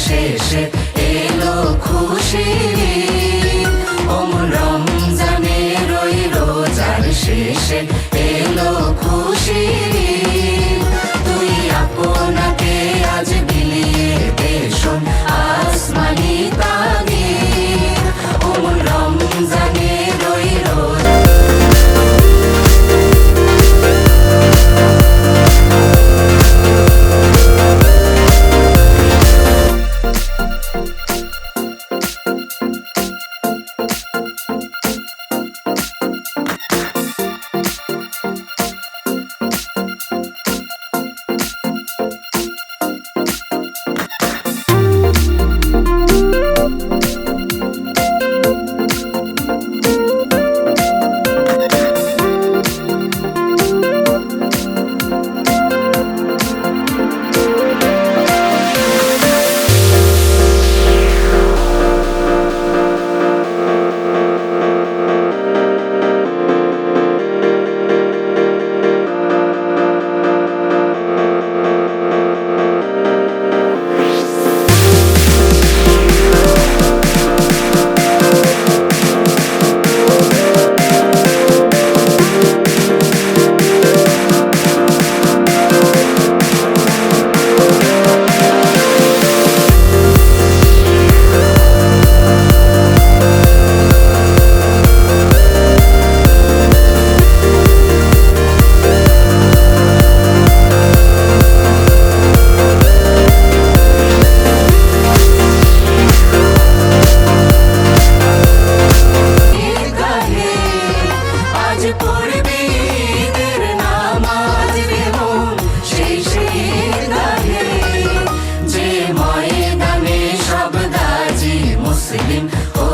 শেষে এলো খুশির ঈদ। রমজানের ওই রোজার শেষে এলো খুশির ঈদ। তুই আপনাকে আজ বিলিয়ে দে শোন আসমানি তাগিদ। রমজানের ওই রোজা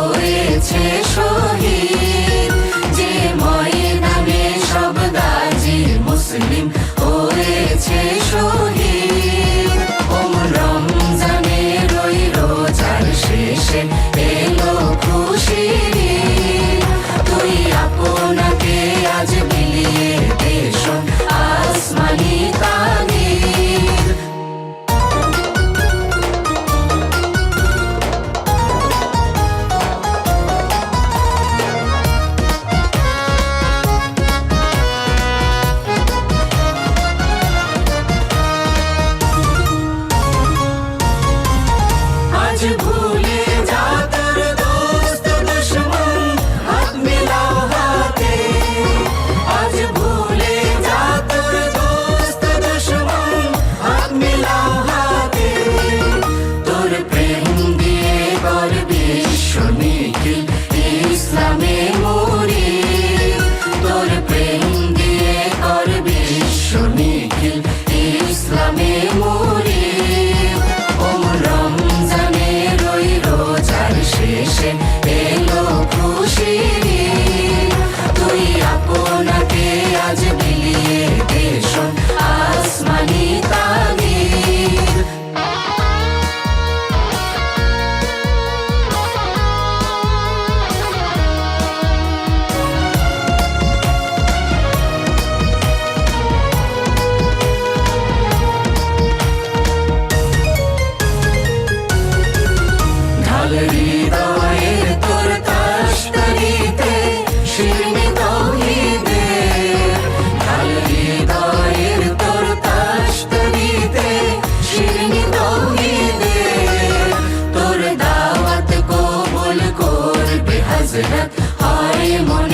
হয়েছে শহীদ। যে ময়দানে সব গাজী মুসলিম হয়েছে শহীদ। রমজানের ওই রোজার শেষে এলো খুশির ঈদ। তুই আপনাকে আজ বিলিয়ে দে শোন আসমানি তাগিদ। ভুলে যা তোর দোস্ত দুশমন, হাত মিলাও হাতে। আজ ভুলে যা তোর দোস্ত দুশমন, হাত মিলাও হাতে। তোর প্রেম দিয়ে কর বিশ্ব নিখিল ইসলামে মুরিদ। তোর প্রেম দিয়ে কর বিশ্ব নিখিল ইসলামে মুরিদ। শেষে এলো খুশির ঈদ। তুই আপনাকে আজ বিলিয়ে দে শোন আসমানি তাগিদ। হৃদয়ের তোর তাশতারিতে শিরনি তাওহীদের। ঢাল হৃদয়ের তোর তাশতারিতে শিরনি তাওহীদের। তোর দাওয়াত কবুল করবে হযরত হয় মন